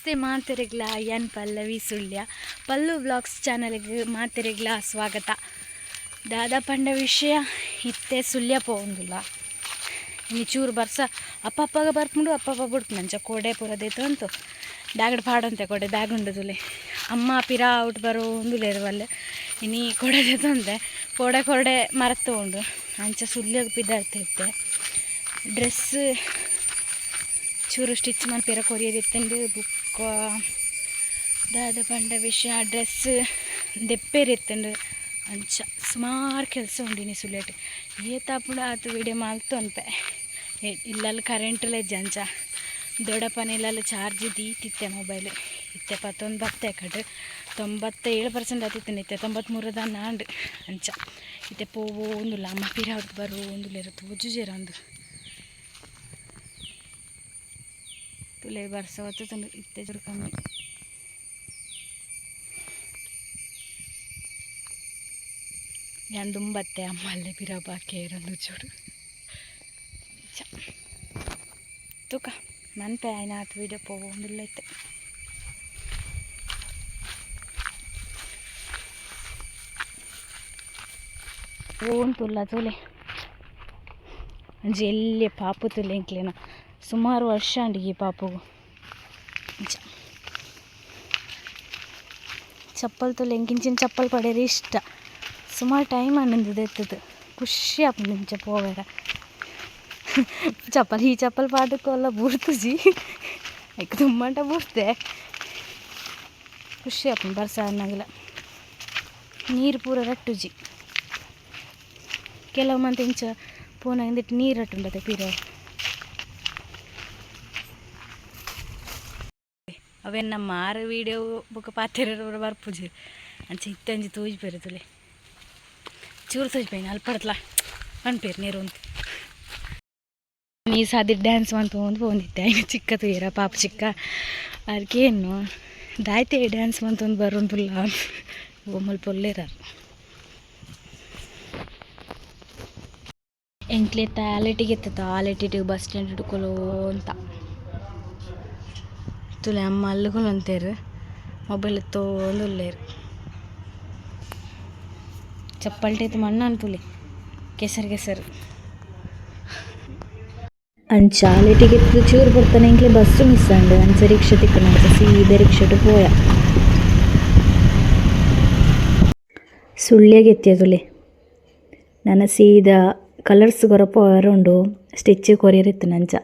ನಮಸ್ತೆ ಮಾತೆರೆಗ್ಲ ಎನ್ ಪಲ್ಲವಿ ಸುಳ್ಯ ಪಲ್ಲು ವ್ಲಾಗ್ಸ್ ಚಾನಲ್ಗೆ ಮಾತೆರೆಗ್ಲ ಸ್ವಾಗತ. ದಾದಾ ಪಂಡ ವಿಷಯ ಇತ್ತೆ ಸುಳ್ಯ ಪೋಂದುಲ್ಲ ಇನ್ನು ಚೂರು ಬರ್ಸ ಅಪ್ಪಗ ಬರ್ಪುಂಡು ಅಪ್ಪಪ್ಪ ಬಿಡ್ತು ನಂಚ ಕೊಡೆ ಪೂರದೈತು ಅಂತು ದಾಗಡ್ ಪಾಡಂತೆ ಕೊಡೆ ದಾಗುಂಡುದುಲೆ ಅಮ್ಮ ಪಿರಾ ಔಟ್ ಬರೋ ಒಂದುಲೇರು ಅಲ್ಲೇ ಇನ್ನು ಕೊಡದೆ ತಂದೆ ಕೊಡೆ ಮರತ್ತು ಉಂಡು ಅಂಚ ಸುಳ್ಯಗೆ ಬಿದ್ದಾಡ್ತಿದ್ದೆ. ಡ್ರೆಸ್ ಚೂರು ಸ್ಟಿಚ್ ಮಲ್ಪೇರ ಕೊರಿಯದಿತ್ತಂಡು ಬುಕ್ಕ ದಾದ ಪಂಡ ವಿಷಯ ಡ್ರೆಸ್ ದೆಪ್ಪೇರಿತ್ತಂಡು ಅಂಚ ಸುಮಾರು ಕೆಲಸ ಉಂಡಿನಿ ಸುಳ್ಳೇಟ್ ಏತಾಪುಡ ಆತು ವಿಡಿಯೋ ಮಾಲ್ತು ಅನ್ಪೆ ಇಲ್ಲಲ್ಲಿ ಕರೆಂಟಲ್ಲೇ ಅಂಚ ದೊಡ್ಡಪ್ಪನ ಇಲ್ಲಲ್ಲಿ ಚಾರ್ಜ್ ದೀತಿತ್ತೆ ಮೊಬೈಲ್ ಇತ್ತೆ 11 ಬತ್ತೆ ಕಡೆ 97% ಆತಿತ್ತು ಇತ್ತೆ 93 ನಾಂಡು ಅಂಚ ಇತ್ತೆ ಪೋವೋ ಒಂದುಲ್ಲ ಅಮ್ಮ ಪಿರಾವ್ದು ಬರೋ ಒಂದುಲೇರು ತೋಜುಜೇರ ಒಂದು ತುಲೆ ಬರ್ಸ ಹೊತ್ತು ಇತ್ತೆ ಜೋರು ಕಮ್ಮಿ ನಾನು ದುಂಬತ್ತೆ ಅಮ್ಮಲ್ಲೇ ಪಿರಾ ಬಾಕಿ ಇರೋದು ಚೂಡು ತೂಕ ಮನ್ಪೆ ಆಯ್ನ ಆತು ವೀಡಿಯೋ ಪೋವು ಒಂದಿಲ್ಲ ಇತ್ತೆ ಓನ್ ತುಲ್ಲ ತುಲೆ ಅಂಜಿ ಎಲ್ಲಿ ಪಾಪು ತುಲೆ ಇಂಕ್ಲೇನ ಸುಮಾರು ವರ್ಷ ಅಂಡಿ ಈ ಪಾಪುಗು ಚಪ್ಪಲ್ ತುಲೆ ಇಂಕಿಂಚಿನ ಚಪ್ಪಲ್ ಪಡೆಯರಿ ಇಷ್ಟ ಸುಮಾರು ಟೈಮ್ ಅನ್ನಂದು ಎತ್ತದು ಖುಷಿ ಆಪುಂಡು ಇಂಚ ಪೋವೆರ ಚಪ್ಪಲ್ ಈ ಚಪ್ಪಲ್ ಪಾದಕ್ಕೆಲ್ಲ ಬೂರ್ತುಜಿ ಐಕ್ ತುಂಬಂಟ ಬೂರ್ತೆ ಖುಷಿ ಆಪುಂಡು ಬರ್ಸ ಅನ್ನಂಗಿಲ್ಲ ನೀರು ಪೂರ ರಟ್ಟುಜಿ ಕೆಲವು ಮಂತ್ ಇಂಚ ಪೋನಾಗಿಂದಿಟ್ಟು ನೀರು ರಟ್ಟುಂಡತೆ ಪೀರ ಅವೇನು ನಮ್ಮ ಆರು ವೀಡಿಯೋ ಬುಕ್ ಪಾತೆರ ಬರ್ಪುಜಿ ಅಂಚೆ ಇತ್ತಂಜಿ ತೂಜಿ ಪೇರುತ್ತಲೆ ಚೂರು ತೋಜ್ಪೇನು ಅಲ್ಪಡತ್ಲ ಅನ್ಪೇರು ನೀರು ಅಂತ ನೀ ಸಾದಿ ಡ್ಯಾನ್ಸ್ ಮಾಡ್ತು ಒಂದು ಬಂದಿತ್ತೆ ಈಗ ಚಿಕ್ಕ ತೂಯರ ಪಾಪ ಚಿಕ್ಕ ಅದಕ್ಕೇನು ದಾಯ್ತೆ ಡ್ಯಾನ್ಸ್ ಮಂತೊಂದು ಬರೋಂದಿಲ್ಲ ಒಮ್ಮಲ್ ಪೊಲ್ಲೇರ ಎಂಕ್ಲೆ ತಾಲೆಟಿಗೆ ಎತ್ತತ್ತ ಆಲೆಟಿಗೆ ಬಸ್ ಸ್ಟ್ಯಾಂಡ್ ಹಿಡ್ಕೊಳ್ಳೋ ಅಂತ ತುಲೆ ಅಮ್ಮ ಅಲ್ಲುಗಳು ಅಂತೇರು ಮೊಬೈಲ್ ತೊಂದು ಉಳ್ಳೇರು ಚಪ್ಪಲ್ಟೈತು ಮಣ್ಣ ಅಂತುಲೆ ಕೆಸರು ಅಂಚ ಆಲೆಟಿಗೆ ಚೂರು ಬರ್ತಾನೆ ಎಂಕ್ಲೆ ಬಸ್ಸು ಮಿಸ್ ಅಂಡು ಅಂಚ ರಿಕ್ಷಾ ತಿಕ್ಕನ ಅಂಚ ಸೀದೆ ರಿಕ್ಷಾಟು ಪೋಯ ಸುಳ್ಳಿಯಾಗಿ ಎತ್ತಿಯದುಲೆ ನನ್ನ ಸೀದಾ ಕಲರ್ಸ್ ಕೊರಪ ಉಂಡು ಸ್ಟಿಚ್ ಕೊರಿಯರಿತ್ತು ನಂಚ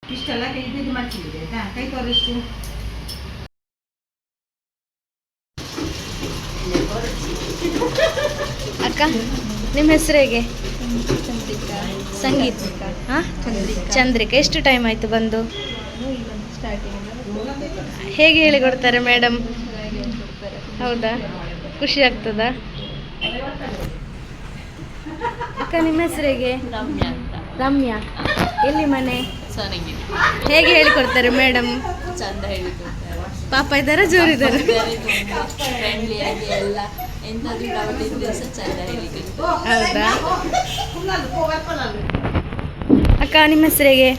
ಇಷ್ಟೆಲ್ಲ ಕೈ ಬಿದ್ದು ಮಾಡ್ತಿದ್ದೆ ಕೈ ತೋರಿಸ್ತು ಅಕ್ಕ ನಿಮ್ಮ ಹೆಸರು ಹೇಗೆ? ಸಂಗೀತ. ಹಾಂ ಚಂದ್ರಿಕಾ. ಎಷ್ಟು ಟೈಮ್ ಆಯಿತು ಬಂದು? ಹೇಗೆ ಹೇಳಿಕೊಡ್ತಾರೆ ಮೇಡಮ್? ಹೌದಾ, ಖುಷಿ ಆಗ್ತದಾ? ಅಕ್ಕ ನಿಮ್ಮ ಹೆಸರು ಹೇಗೆ? ರಮ್ಯಾ. ಎಲ್ಲಿ ಮನೆ? ಹೇಗೆ ಹೇಳಿಕೊಡ್ತಾರೆ ಮೇಡಮ್? ಚಂದ ಹೇಳಿಕೊಡ್ತಾರೆ. ಪಾಪ ಇದ್ದಾರಾ ಜೋರಿದ್ದಾರೆ? ಫ್ರೆಂಡ್ಲಿ ಆಗಿ ಎಲ್ಲ ಹೌದಾ ಅಕ್ಕ ನಿಮ್ಮ ಹೆಸರಿಗೆ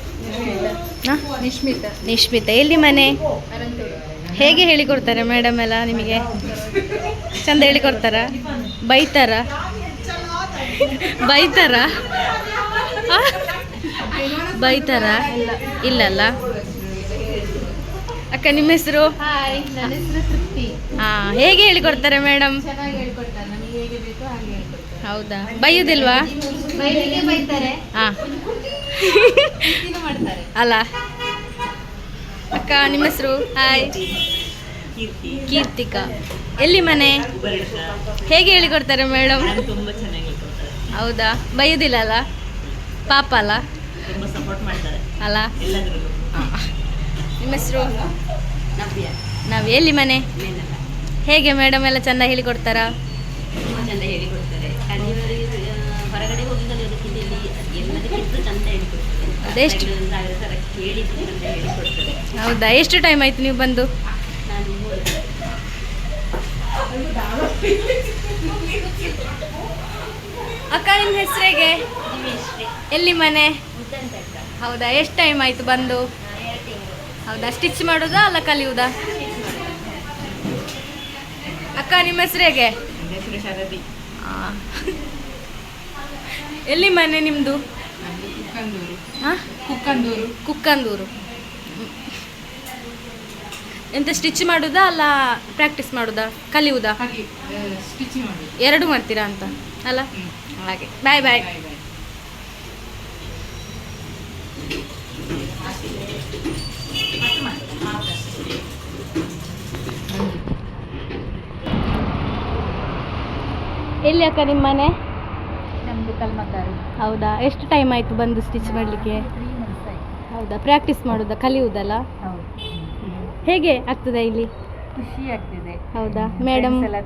ನಿಶ್ಮಿತಾ ಎಲ್ಲಿ ಮನೆ ಹೇಗೆ ಹೇಳಿಕೊಡ್ತಾರೆ ಮೇಡಮ್ ಎಲ್ಲ ನಿಮಗೆ ಚಂದ ಹೇಳಿಕೊಡ್ತಾರ ಬೈತಾರ ಬೈತಾರ ಇಲ್ಲಲ್ಲ ಅಕ್ಕ ನಿಮ್ಮ ಹೆಸರು ಹಾಯ್, ನನ್ನ ಹೆಸರು ತೃಪ್ತಿ. ಹೇಗೆ ಹೇಳಿಕೊಡ್ತಾರೆ ಮೇಡಮ್ ಚೆನ್ನಾಗಿ ಹೇಳ್ಕೊಡ್ತಾರೆ, ನಮಗೆ ಹೇಗೆ ಬೇಕೋ ಹಾಗೆ ಹೇಳ್ಕೊಡ್ತಾರೆ. ಹೌದಾ ಬೈಯುವುದಿಲ್ವಾ ಬೈಲಿಗೆ ಬೈತಾರೆ, ಹಾಂ ಪ್ರೀತಿನೂ ಮಾಡ್ತಾರೆ. ಅಲ್ಲ ಅಕ್ಕ ನಿಮ್ಮ ಹೆಸರು ಹಾಯ್ ಕೀರ್ತಿಕಾ ಎಲ್ಲಿ ಮನೆ ಹೇಗೆ ಹೇಳಿಕೊಡ್ತಾರೆ ಮೇಡಮ್ ತುಂಬ ಚೆನ್ನಾಗಿ ಹೇಳ್ಕೊಡ್ತಾರೆ, ಹೌದಾ ಬೈಯೋದಿಲ್ಲ ಅಲ್ಲ ಪಾಪ ಅಲ್ಲ ತುಂಬ ಸಪೋರ್ಟ್ ಮಾಡ್ತಾರೆ ಅಲ್ಲ ಎಲ್ಲದರಲ್ಲೂ. ನಿಮ್ಮ ಹೆಸರು ನವ್ಯ ನಾವು ಎಲ್ಲಿ ಮನೆ ಮೇನಲ್ಲ ಹೇಗೆ ಮೇಡಮ್ ಎಲ್ಲ ಚೆಂದ ಹೇಳಿಕೊಡ್ತಾರಾ ತುಂಬ ಚೆಂದ ಹೇಳಿಕೊಡ್ತಾರೆ. ಕಲಿಯುವವರಿಗೆ ಹೊರಗಡೆ ಹೋಗಿ ಕಲಿಯೋದಕ್ಕಿಂತ ಇಲ್ಲಿ ಎಲ್ಲದಕ್ಕಿಂತ ಚೆಂದ ಹೇಳಿಕೊಡ್ತಾರೆ. ಅದೆಷ್ಟು? ಒಂದು 1000 ಸಲ ಕೇಳಿದ್ದು ಚೆಂದ ಹೇಳಿಕೊಡ್ತಾರೆ. ಹೌದಾ ಎಷ್ಟು ಟೈಮ್ ಆಯ್ತು ನೀವು ಬಂದು ನಾನು ಅಕ್ಕ ನಿಮ್ಮ ಹೆಸರಿಗೆ ಎಲ್ಲಿ ಮನೆ ಹೌದಾ ಎಷ್ಟು ಟೈಮ್ ಆಯ್ತು ಬಂದು ಹೌದಾ ಸ್ಟಿಚ್ ಮಾಡೋದಾ ಅಲ್ಲ ಕಲಿಯುವುದಾ ಅಕ್ಕ ನಿಮ್ಮ ಹೆಸರಿಗೆ ನನ್ನ ಹೆಸರು ಶರದಿ. ಎಲ್ಲಿ ಮನೆ ನಿಮ್ಮದು ಕುಕ್ಕಂದೂರು. ಹಾಂ ಕುಕ್ಕಂದೂರು. ಕುಕ್ಕಂದೂರು ಎಂತ ಸ್ಟಿಚ್ ಮಾಡೋದಾ ಅಲ್ಲ ಪ್ರಾಕ್ಟೀಸ್ ಮಾಡೋದಾ ಕಲಿಯುವುದಾ ಹಾಗೆ ಸ್ಟಿಚ್ ಮಾಡಿ. ಎರಡು ಮಾಡ್ತೀರಾ ಅಂತ ಅಲ್ಲ ಹಾಗೆ ಬಾಯ್ ಬಾಯ್ ಬಾಯ್ ಬಾಯ್. ಎಲ್ಲಿ ಅಕ್ಕ ನಿಮ್ಮ ಮನೆ ನಮ್ದು ಕಲ್ಮಕಾರು. ಹೌದಾ ಎಷ್ಟು ಟೈಮ್ ಆಯಿತು ಬಂದು ಸ್ಟಿಚ್ ಮಾಡಲಿಕ್ಕೆ 3 months ಆಯ್ತು. ಹೌದಾ ಪ್ರಾಕ್ಟೀಸ್ ಮಾಡೋದಾ ಕಲಿಯುವುದಲ್ಲ ಹೌದು, ಹೇಗೆ ಆಗ್ತದೆ ಇಲ್ಲಿ ಖುಷಿ ಆಗ್ತಿದೆ. ಹೌದಾ ಮೇಡಮ್ Friends ಎಲ್ಲ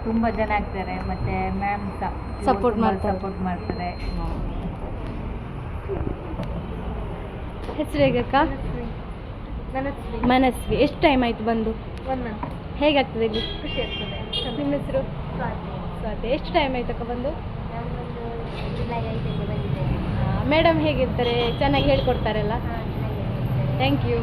ತುಂಬಾ ಜನ ಆಗ್ತಾರೆ, ಮತ್ತೆ ಮ್ಯಾಮ್ Support ಮಾಡ್ತಾರೆ. ಸಪೋರ್ಟ್ ಮಾಡ್ತಾರೆ. ಹೆಸರು ಹೇಗೆ ಅಕ್ಕ ಮನಸ್ವಿ ಎಷ್ಟು ಟೈಮ್ ಆಯಿತು ಬಂದು 1 month. ಹೇಗಾಗ್ತದೆ ಇಲ್ಲಿ ಖುಷಿ ಆಗ್ತದೆ. ನಿಮ್ಮ ಹೆಸರು ಸ್ವಾತಿ ಎಷ್ಟು ಟೈಮ್ ಆಯ್ತು ಅಕ್ಕ ಬಂದು ಜುಲೈ 5ಕ್ಕೆ ಬಂದಿದ್ದೇನೆ. ಮೇಡಮ್ ಹೇಗಿರ್ತಾರೆ ಚೆನ್ನಾಗಿ ಹೇಳ್ಕೊಡ್ತಾರಲ್ಲ ಥ್ಯಾಂಕ್ ಯು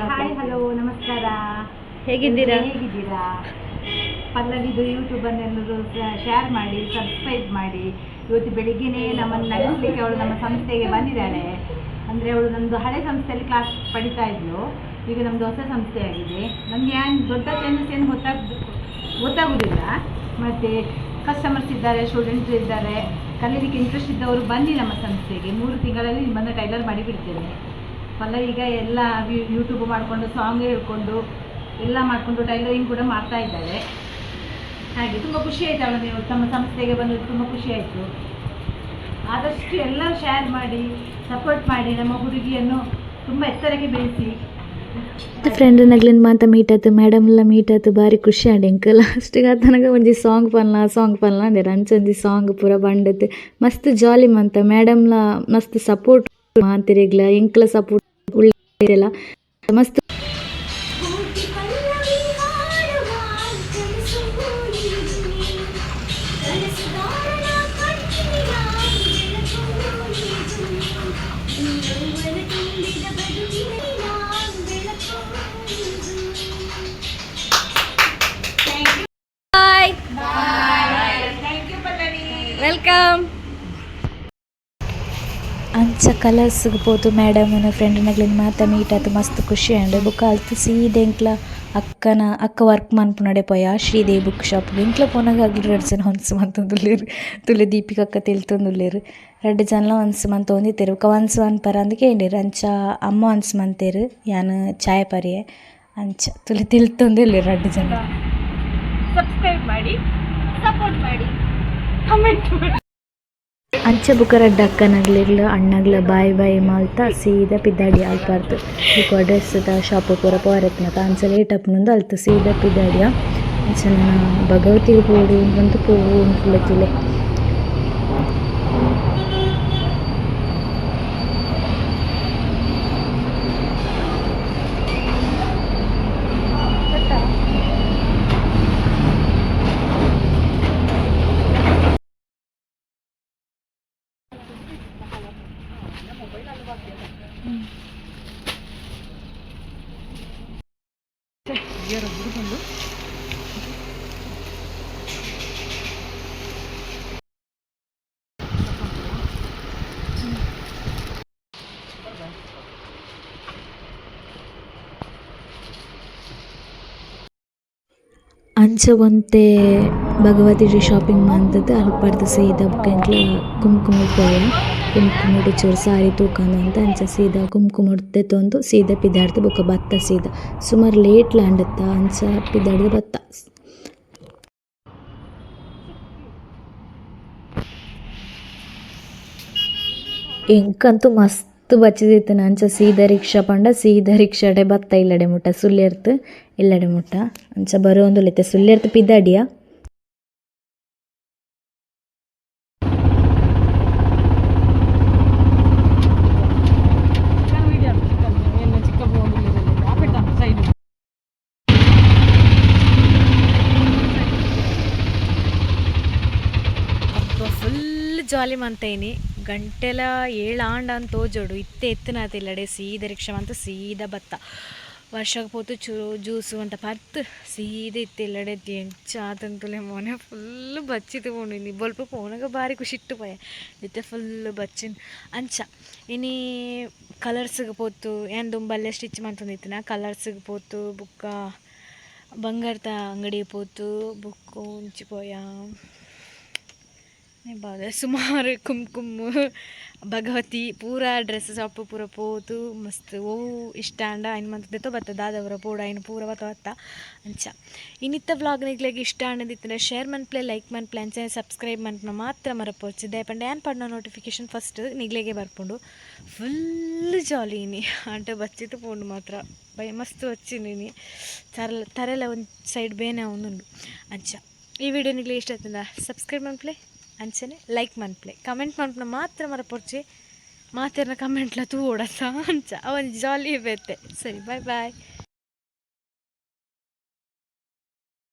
ಹಾಯ್, ಹಲೋ, ನಮಸ್ಕಾರ. ಹೇಗಿದ್ದೀರಾ ಹೇಗಿದ್ದೀರಾ? ಪಲ್ಲವಿದು ಯೂಟ್ಯೂಬನ್ನೆಲ್ಲರೂ ಶೇರ್ ಮಾಡಿ, ಸಬ್ಸ್ಕ್ರೈಬ್ ಮಾಡಿ. ಇವತ್ತು ಬೆಳಿಗ್ಗೆನೇ ನಮ್ಮನ್ನು ನಡೆಸಲಿಕ್ಕೆ ಅವಳು ನಮ್ಮ ಸಂಸ್ಥೆಗೆ ಬಂದಿದ್ದಾಳೆ. ಅಂದರೆ ಅವಳು ನಮ್ಮದು ಹಳೆ ಸಂಸ್ಥೆಯಲ್ಲಿ ಕ್ಲಾಸ್ ಪಡಿತಾ ಇದ್ಲು, ಈಗ ನಮ್ಮದು ಹೊಸ ಸಂಸ್ಥೆ ಆಗಿದೆ. ನಮಗೆ ಏನು ದೊಡ್ಡ ಚೇಂಜಸ್ ಏನು ಗೊತ್ತಾಗೋದಿಲ್ಲ. ಮತ್ತು ಕಸ್ಟಮರ್ಸ್ ಇದ್ದಾರೆ, ಸ್ಟೂಡೆಂಟ್ಸ್ ಇದ್ದಾರೆ, ಕಲೀಲಿಕ್ಕೆ ಇಂಟ್ರೆಸ್ಟ್ ಇದ್ದವರು ಬನ್ನಿ ನಮ್ಮ ಸಂಸ್ಥೆಗೆ. 3 ತಿಂಗಳಲ್ಲಿ ನಿಮ್ಮನ್ನು ಟೈಲರ್ ಮಾಡಿಬಿಡ್ತೇನೆ. ಪಲ್ಲವಿ ಈಗ ಎಲ್ಲ ಯೂಟ್ಯೂಬ್ ಮಾಡಿಕೊಂಡು ಸಾಂಗ್ ಹೇಳ್ಕೊಂಡು ಎಲ್ಲ ಮಾಡಿಕೊಂಡು ಟೈಲರಿಂಗ್ ಕೂಡ ಮಾಡ್ತಾ ಇದ್ದಾಳೆ. ಹಾಗೆ ತುಂಬ ಖುಷಿ ಆಯಿತು ಅವಳು ನೀವು ತಮ್ಮ ಸಂಸ್ಥೆಗೆ ಬಂದು ತುಂಬ ಖುಷಿ ಆಯಿತು. ಆದಷ್ಟು ಎಲ್ಲರೂ ಶೇರ್ ಮಾಡಿ, ಸಪೋರ್ಟ್ ಮಾಡಿ, ನಮ್ಮ ಹುಡುಗಿಯನ್ನು ತುಂಬ ಎತ್ತರಕ್ಕೆ ಬೆಳೆಸಿ. ಫ್ರೆಂಡ್ ನಗ್ಲಿನ ಮಾತ ಮೀಟ್ ಆಯ್ತು, ಮೇಡಮ್ ಎಲ್ಲ ಮೀಟ್ ಆಯ್ತು, ಭಾರಿ ಖುಷಿ ಆಡಿ ಅಂಕಲ್. ಲಾಸ್ಟಿಗೆ ತನಕ ಒಂಜಿ ಸಾಂಗ್ ಪನ್ಲ ಅಂದೇರ ಅಂಚೊಂದಿ ಸಾಂಗ್ ಪೂರ ಬಂಡತ್ ಮಸ್ತ್ ಜಾಲಿ ಮಂತ. ಮೇಡಮ್ಲ ಮಸ್ತ್ ಸಪೋರ್ಟ್ ಮಾತಿರಿಗ್ಲ ಎಂಕ್ಲ ಸಪೋರ್ಟ್ ಉಳ್ಳೆಲ್ಲ ಮಸ್ತ್. ವೆಲ್ಕಮ್ ಅಂಚ ಕಲರ್ ಸಿಗ್ಬೋದು ಮೇಡಮ್ನ ಫ್ರೆಂಡ್ ನಗ್ಲಿನ ಮಾತ ಮೀಟ್ ಆಯ್ತು, ಮಸ್ತ್ ಖುಷಿ ಅಂಡೆ. ಬುಕ್ ಆಲ್ತು ಸೀದೆ ಎಂಕ್ಲ ಅಕ್ಕ ವರ್ಕ್ ಮನ್ಪುನಡೆ ಪೋಯ ಶ್ರೀದೇವಿ ಬುಕ್ ಶಾಪ್ ಎಂಕ್ಲ ಪೋನಾಗ ಆಗ್ಲಿ 2 ಜನ ಹೊನ್ಸು ಮಂತೊಂದುಲ್ಲೇರು. ತುಲೆ ದೀಪಿಕ ಅಕ್ಕ ತಿಳ್ತೊಂದುಲ್ಲೇರು 2 ಜನ ಹೊನ್ಸು ಮಂತ ಒಂದಿತ್ತೇರು. ಹೊನ್ಸು ಅನ್ಪರ ಅಂದ್ ಕೇಳಿರು ಅಂಚ ಅಮ್ಮ ಹೊನ್ಸು ಮಂತೇರು, ಯಾನು ಚಾಯ್ ಪರಿಯೆ ಅಂಚ ತುಲೆ ತಿಳ್ತೊಂದಿಲ್ಲೇರು 2 ಜನ. ಸಬ್ಸ್ಕ್ರೈಬ್ ಮಾಡಿ, ಸಪೋರ್ಟ್ ಮಾಡಿ, ಕಮೆಂಟ್ ಮಾಡಿ. ಅಂಚೆ ಬುಕ್ಕ 2 ಅಕ್ಕನಗ್ಲಿರ್ಲ ಅಣ್ಣಗ್ಲ ಬಾಯ್ ಮಾಲ್ತಾ ಸೀದಾ ಪಿದ್ದಾಡಿ ಅಲ್ಪಾರ್ದು. ಬುಕ್ ಡ್ರೆಸ್ದ ಶಾಪ್ ಪೂರ ಪೋರೆತ್ನಕ ಅಂಚ ಲೇಟ್ ಅಪ್ನೊಂದು ಅಲ್ತು ಸೀದಾ ಪಿದ್ದಾಡಿಯ. ಅಂಚ ನಾನು ಭಗವತಿಗೆ ಪೋಡು ಬಂತು ಪೋವು ಉಂಟುಲೆ ತುಲೆ. ಅಂಚ ಒಂತೆ ಭಗವತಿ ಶಾಪಿಂಗ್ ಮಂತದ್ದು ಅಲ್ಪರ್ದು ಸೀದಾ ಬುಕ್ಕಂಕ್ಲ ಕುಂಕುಮ ಪೋಯ ಕುಂಕುಮಡು ಚೂರು ಸಾರಿ ತೂಕಂದು ಅಂತ ಅಂಚ ಸೀದಾ ಕುಂಕುಮಡ್ದೆ ತೊಂದು ಸೀದಾ ಪಿದಾಡ್ದು ಬುಕ್ಕ ಬತ್ತ ಸೀದಾ ಸುಮಾರು ಲೇಟ್ ಲ್ಯಾಂಡತ್ತ ಅಂಚ ಪಿದಾಡ್ದು ಬತ್ತ. ಎಂಕಂತೂ ಮಸ್ತ್ ಬಚ್ಚಿದಿತ್ತು ಅಂಚ ಸೀದಾ ರಿಕ್ಷಾ ಪಂಡ ಸೀದಾ ರಿಕ್ಷಾಡೆ ಬತ್ತ ಇಲ್ಲಡೆ ಮುಟ್ಟ ಸುಳ್ಯರ್ತು ಇಲ್ಲಡೆ ಮುಟ್ಟ ಅಂಚ ಬರೋಂದುಲಿತ್ತೆ ಸುಳ್ಯರ್ತು ಪಿದಾಡಿಯ. ಫುಲ್ ಜಾಲಿ ಮಂತೇನಿ ಗಂಟೆಲ ಏಳಾಂಡ ಅಂತ ತೋಜೋಡು ಇತ್ತೆ ಎತ್ತನಾತಿಲ್ಲಡೆ ಸೀದಾ ರಿಕ್ಷಾ ಅಂತ ಸೀದಾ ಬತ್ತ ವರ್ಷಕ್ಕೆ ಪೋತು ಜ್ಯೂಸು ಅಂತ ಪರ್ತು ಸೀದಾ ಇತ್ತಿಲ್ಲಡೆ ಎಂಚಾತಂತುಲೆ ಮೊನೆ ಫುಲ್ ಬಚ್ಚಿತು ಪೋಣಿನಿ ಬೊಲ್ಪ ಪೋನಾಗ ಬಾರಿ ಖುಷಿಟ್ಟು ಪೋಯ ಇತ್ತೆ ಫುಲ್ ಬಚ್ಚಿನ ಅಂಚ ಇನಿ ಕಲರ್ಸ್ಗೆ ಪೋತು ಏನು ದುಂಬಲ್ಲೇ ಸ್ಟಿಚ್ ಮಾಡ್ತಂದಿತ್ತಿನ ಕಲರ್ಸ್ಗೆ ಪೋತು ಬುಕ್ಕ ಬಂಗಾರದ ಅಂಗಡಿ ಪೋತು ಬುಕ್ಕು ಉಂಚಿ ಪೋಯ ಸುಮಾರು ಕುಂಕುಮ ಭಗವತಿ ಪೂರ ಡ್ರೆಸ್ ಶಾಪ್ ಪೂರ ಪೋತು ಮಸ್ತ್ ಓವು ಇಷ್ಟ ಅಂಡ ಐನು ಮಂತ್ ದೆತ್ತೋ ಬತ್ತ ದಾದವರ ಪೋಡ ಐನು ಪೂರ ಬತ್ತ ಅಂಚ ಇನ್ನಿತ್ತ ವ್ಲಾಗ್ ನಿಗ್ಲೆಗೆ ಇಷ್ಟ ಅನ್ನದಿತ್ತಂದ್ರೆ ಶೇರ್ ಮನ್ಪ್ಲೆ ಲೈಕ್ ಮನ್ಪ್ಲೆ ಅಂಚನೆ ಸಬ್ಸ್ಕ್ರೈಬ್ ಮನ್ಪನ ಮಾತ್ರ ಮರಪೋಚು ದಯಪಂಡ ಏನು ಪಡ್ನ ನೋಟಿಫಿಕೇಶನ್ ಫಸ್ಟ್ ನಿಗ್ಲೆಗೆ ಬರ್ಪುಂಡು ಫುಲ್ ಜಾಲಿ ಇನಿ ಅಂಟ ಬಚ್ಚಿತ್ತು ಪೋಂಡು ಮಾತ್ರ ಬೈ ಮಸ್ತ್ వచ్చింది ತರೆಲ್ಲ ಒಂದು ಸೈಡ್ ಬೇನೆ ಅವನುಂಡು ಅಂಚ ಈ ವಿಡಿಯೋ ನಿಗ್ಲೆ ಇಷ್ಟ ಆಯ್ತಂದ ಸಬ್ಸ್ಕ್ರೈಬ್ ಮನ್ಪ್ಲೆ ಅಂಚನೆ ಲೈಕ್ ಮನ್ಪ್ಲೆ ಕಮೆಂಟ್ ಮನ್ಪನ ಮಾತ್ರ ಮರಪೊರ್ಚಿ ಮಾತೆರ್ನ ಕಮೆಂಟ್ಲ ತೂಡಸ ಅಂಚ ಅವನ್ ಜಾಲಿ ಬೇತೆ ಸರಿ ಬಾಯ್ ಬಾಯ್.